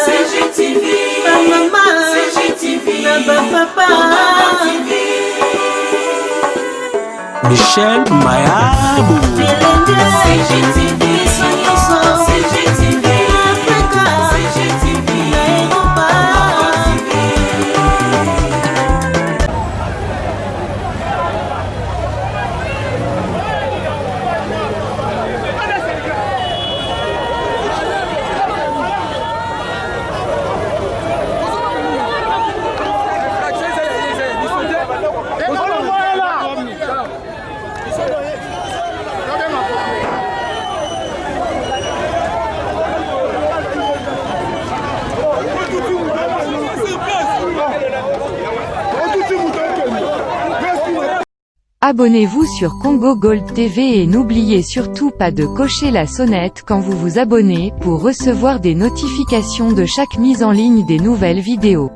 CGTV, maman, CGTV, papa, Michel Mayabou, CGTV, CGTV, Africa, CGTV, Abonnez-vous sur Congo Gold TV et n'oubliez surtout pas de cocher la sonnette quand vous vous abonnez pour recevoir des notifications de chaque mise en ligne des nouvelles vidéos.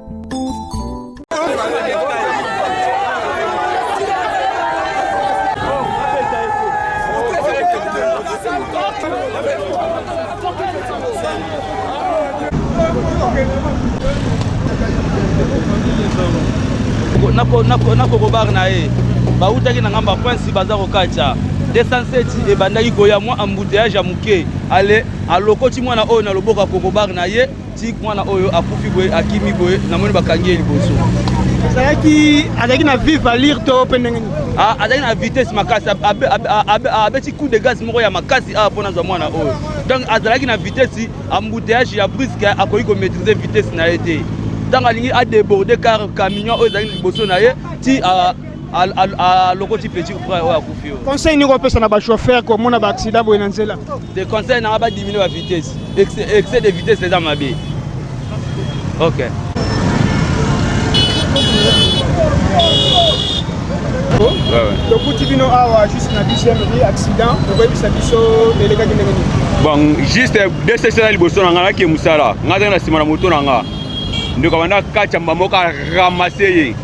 nakokobar na ye bautaki na ngamba prince baza kokacha 207 ebandaki koya mwa embouteillage ya moke ale alokoti mwana oyo na loboko kokobar na ye ti mwana oyo akufi boye akimi boye namoni bakangi ye liboso azalaki na vive alire to mpe ndenge nini azalaki na vitesse makasi abeti coup de gaz moko ya makasi awa mpona zwa mwana oyo donc azalaki na vitesse embouteillage ya briske akoki komaîtriser vitesse na ye te ntango alingi adéborde car camion oyo ezalaki liboso na ye ti alokoti petit frère oyo akufi oyo conseil nini kopesa na bachauffeur komona baaccident boye na nzela de conseil nanga badiminue ba vitesse excès de vitesse eza mabe ok tokuti bino awa juste na 10e rue accident okoyebisa biso elekaki ndenge nini bon juste desesela liboso na nga nake mosala nga azali na nsima na moto na nga ndeko banda kati ya mbamoko aramase ye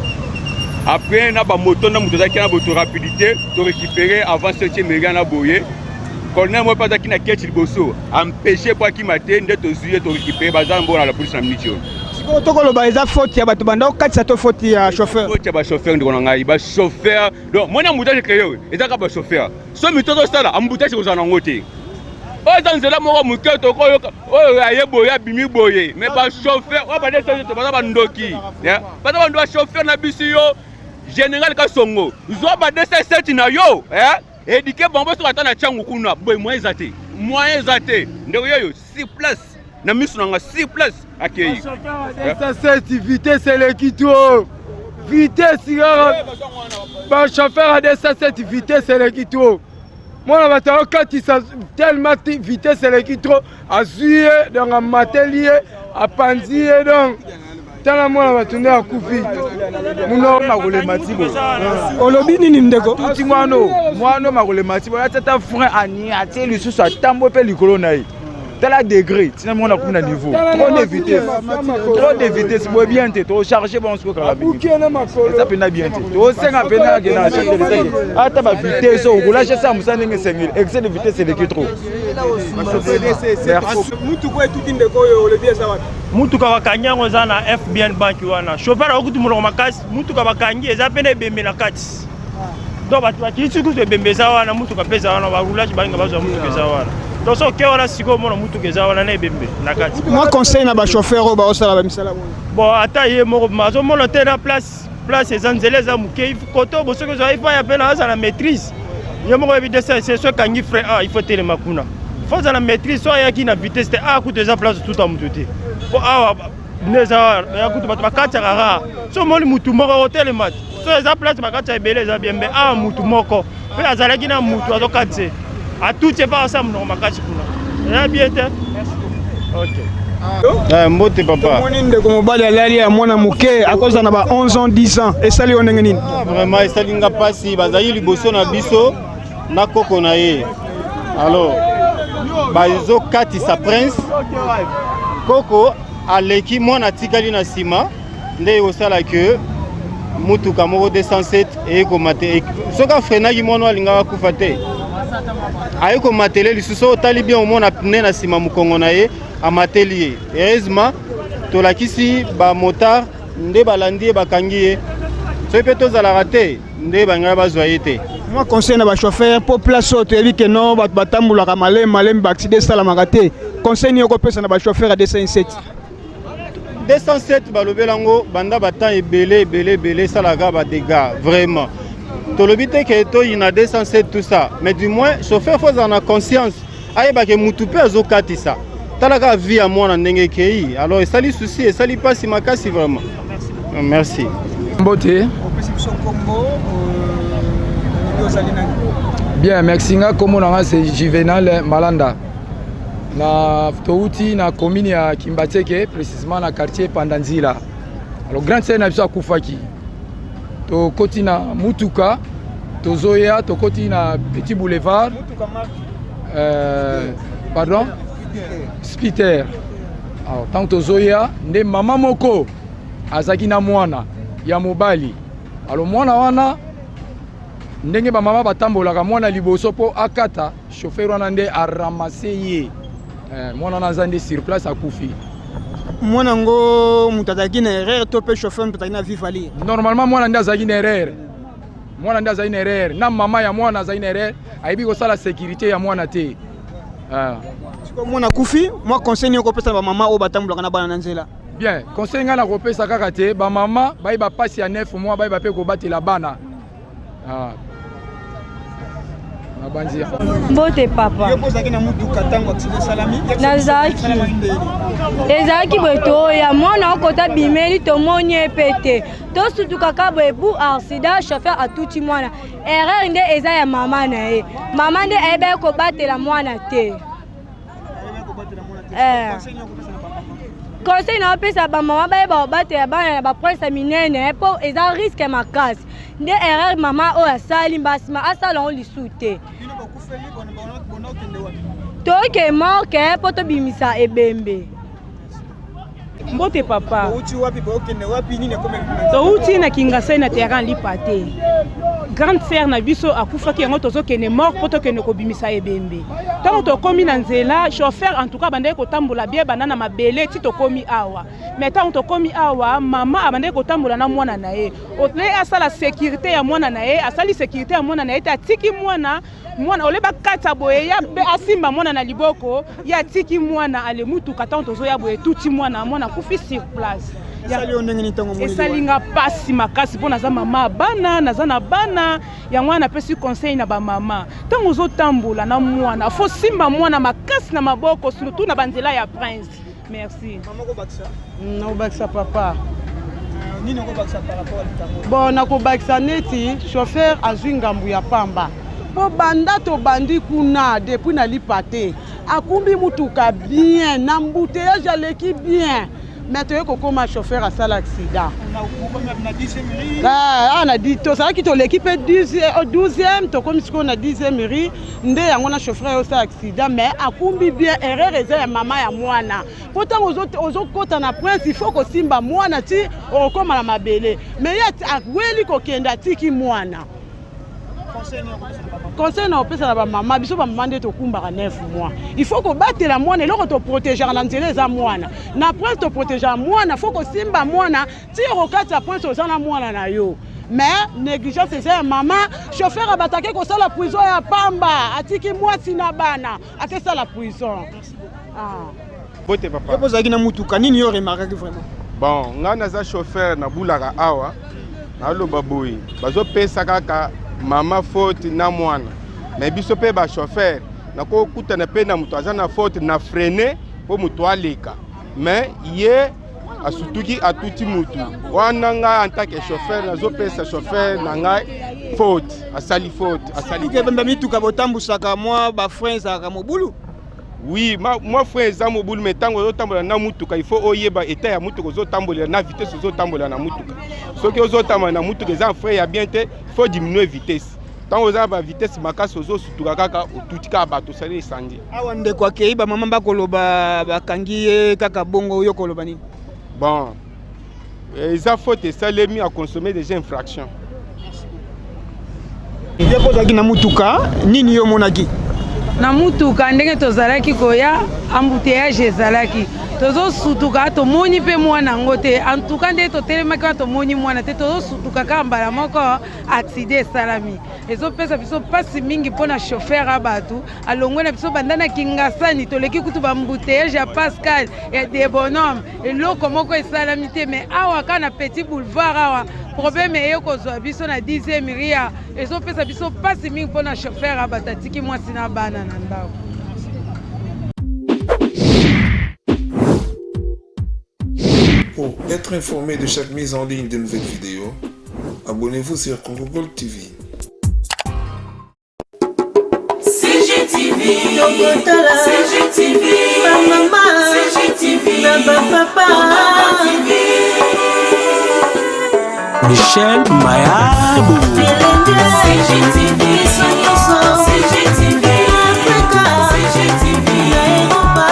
après na bamoto na moto azalaki na boto rapidité to récupérer avant 7e méria na boye colonel moko azalaki na keti liboso empêché po akima te nde tozwi ye to récupérer baza mbona la police na minute oyo sikoyo tokoloba eza faute ya bato banda okatisa to faute ya chauffeur faute ya bachauffeur ndeko na ngai bachauffeur donc moni embouteillage créé oyo ezaka bachauffeur so mito tozosala embouteillage kozala nango te oyo eza nzela moko moke tokoyoka oyo aye boye abimi boye mais bachauffeur oyo badesage to baza bandoki baza bando bachauffeur na biso yo général Kasongo zwa ba207 na yo édike bango soki ata na tiango kuna boye moyen eza te ndeko yoyo 6 place na miso na nga 6 place akei 207 vitesse eleki to vitesse bachauffeur a 207 vitesse eleki to mwana bato akatisa tellement vitesse eleki trop azwi ye donc amateli ye apanzi ye donc tala mwana bato nde akufi muno makolema tibo olobi nini ndeko tuti mwana makolema tibo atata frein ani atie lisusu atambo mpe likolo na ye tala degré tina mwana akumi na niveau trop de vitesse boye bien te tocharge bon siko kala mingi eza mpena bien te tosenga mpena akenda na chef de l'état ata bavitesse okolage sa mosala ndenge esengeli excès de vitesse eleki trop mutuka etuki ndeko oyo olobi eza wapi mutuka bakangi yango eza na FBN bank wana chauffeur akuti moloko makasi mutuka bakangi eza pene ebembe na kati donc bato bakiti kutu ebembe eza wana mutuka mpe eza wana baroulage balinga bazwa mutuka eza wana donc so oke wana sikoyo omona mutuka eza wana na ebembe na kati mwa conseil na bachauffeur oyo baosala bamisala bon ata ye moko azomona te na place eza nzela eza moke kote oyo bosoki ozwa ifaya mpe na azala maîtrise ye moko yebi dese so ekangi frein il faut telema kuna faut azala maîtrise so ayaki na vitesse te kutu eza place tuta moto te po awa nde eza kutu bato bakatiaka rare so omoni mutu moko otelema te so eza place bakati ya ebele eza bien mbe mutu moko mpe azalaki na mutu azokati te atuti epa asa monoko makasi kuna eza bien te mbote papa tomoni ndeko mobali alali ya mwana moke akoza na ba 11 ans 10 ans esali yo ndenge nini vraiment esalinga mpasi bazali liboso na biso na koko na ye alors bazokatisa prince koko aleki mwana atikali na nsima nde ekosala ke mutuka moko 207 eyekomate soki afrenaki mwana alingaka akufa te ayekomatele lisusu otali bien omona pne na nsima mokongo na ye amateli. Heureusement tolakisi ba motard nde balandi bakangi ye. So pe tozala raté nde banga bazwa yete. Moi conseil na ba chauffeur pour place auto ebi que non batambulaka malem ba accident sala makate. Conseil ni okopesa na ba chauffeur à 207. 207 balobelango banda batan ebele salaka ba dégâts vraiment. Tolobite que to ina 207 tout ça, mais du moins chauffeur faut en avoir conscience. Ayeba ke mutupe azokatisa. Talaka vie à moi ndenge kei. Alors ça li souci et ça li passe makasi vraiment. Merci. Mbote. Bien, merci nga komo nanga c'est Juvenal Malanda. Na touti na commune ya Kimbateke, précisément na quartier Pandanzila. Alors grande scène na biso akufaki. To koti na Mutuka, to Zoya, to koti na Petit Boulevard. Pardon? Spiter. Alors tant to Zoya, nde mama moko azaki na mwana ya mobali. Alors mwana wana ndenge ba mama batambolaka mwana liboso po akata chauffeur wana nde aramase ye. Mwana naza nde sur place akufi. Mwana ngo mutazaki na erreur to pe chauffeur mutazaki na vivali. Normalement mwana nde azaki na erreur. Mwana nde azaki na erreur. Na mama ya mwana azaki na erreur, aibi ko sala sécurité ya mwana te. Siko mwana kufi, moi conseil ni okopesa ba mama o batambolaka na bana na nzela. Bien, conseil nga na kopesa kaka te, ba mama bai ba pasi ya 9 mois bai ba pe ko batela bana. Mbote papa nazaki ezalaki boto ya mwana okota bimeli tomoni epete tosutukaka boye bu accident chauffeur atuti mwana erreur nde eza ya mama na ye mama nde ayebe kobatela mwana te conseil na opesa bamama bayeba kobatela bana na baprince minene po eza risque makasi nde erreur mama oyo asali mbasima asala ngo lisu te toke morke po tobimisa ebembe. Mbote papa touti na Kingasai na terrain lipa te grande sœur na biso akufaki yango tozokende mort po tokende kobimisa ebembe ntango tokomi na nzela chauffeur en tout cas bandeki kotambola bien banda na mabele ti tokomi awa mais ntango tokomi awa mama abandeki kotambola na mwana na ye ole asala sécurité ya mwana na ye asali sécurité ya mwana na ye te atiki mwana oleba kata boye ya asimba mwana na liboko ya atiki mwana ale mutuka ntango tozoya boye tuti mwana kufi sur place esalinga pasi makasi mpo naza mama bana naza na bana ya mwana apesi conseil na bamama ntango ozotambola na mwana fo simba mwana makasi na maboko surtout na banzela ya prince. Merci. Nakobakisa papa bon nakobakisa neti chauffeur azwi ngambu ya pamba po banda to bandi kuna depuis na lipa te akumbi mutuka bien na mbouteillage aleki bien mais toye kokoma chauffeur asala accident na tozalaki toleki mpe 12e tokomi sikoyo na 10e ri nde yango na chauffeur osala accident mais akumbi bien erreur eza ya mama ya mwana po ntango ozokota na prince il faut kosimba mwana ti okokoma na mabele mais ye aweli kokende atiki mwana. Conseil na opesa na bamama biso bamama nde tokumbaka 9 mois il faut kobatela mwana eloko toprotégeaka na nzela eza mwana na prince toprotégeaka mwana faut kosimba mwana ti okokati ya prince oza na mwana na yo mais négligence eza ya mama chauffeur abataki kosala prison ya pamba atiki mwasi na bana akesala prison. Bote papa ozalaki na mutuka nini yo remarkaki vraiment bon nga naza chauffeur nabulaka awa naloba boye bazopesa kaka mama faute na mwana mais biso pe ba chauffeur nakokutana pe na mutu aza na faute na freiner po mutu aleka mais ye asutuki atuti mutu wana nga en tant que chauffeur nazopesa chauffeur na ngai faute asali kebembe mituka botambusaka mwa bafrein ezalaka mobulu. Oui, moi frère eza mobulu mais ntango ozotambola na mutuka il faut oyeba état ya mutuka ozotambola na vitesse ozotambola na mutuka soki ozotambola na mutuka eza frère ya bien te il faut diminuer vitesse ntango oza ba vitesse makasi ozosutuka kaka otuti kaka bato osali esandi awa ndeko akei bamama bakoloba bakangi ye kaka bongo oyo koloba nini bon eza faute esalemi à consommer des infractions ye kozalaki na mutuka nini yo monaki na mutuka ndenge tozalaki koya embouteillage ezalaki tozosutuka tomoni mpe mwana yango te en tout cas nde totelemaki wana tomoni mwana te tozosutuka kaka mbala moko accident esalami ezopesa biso mpasi mingi mpona chauffeur ya bato alongwe na biso banda na kingasani toleki kutu bambouteillage ya pascal ya de bonhomme eloko moko esalami te mais awa kaka na petit boulevard awa problème eye kozwa biso na 10e ria ezopesa biso mpasi mingi mpona chauffeur ya bato atiki mwasi na bana na ndako. Pour être informé de chaque mise en ligne de nouvelles vidéos, abonnez-vous sur Congo Gold TV. CGTV, CGTV, maman, CGTV, papa, Michel Mayabou, CGTV, CGTV, Africa, CGTV, Europa.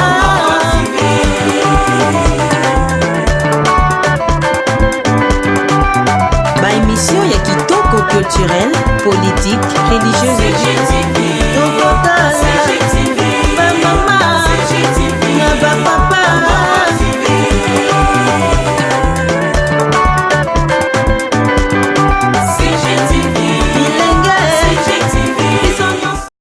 Émission ya kitoko culturelle, politique, religieuse.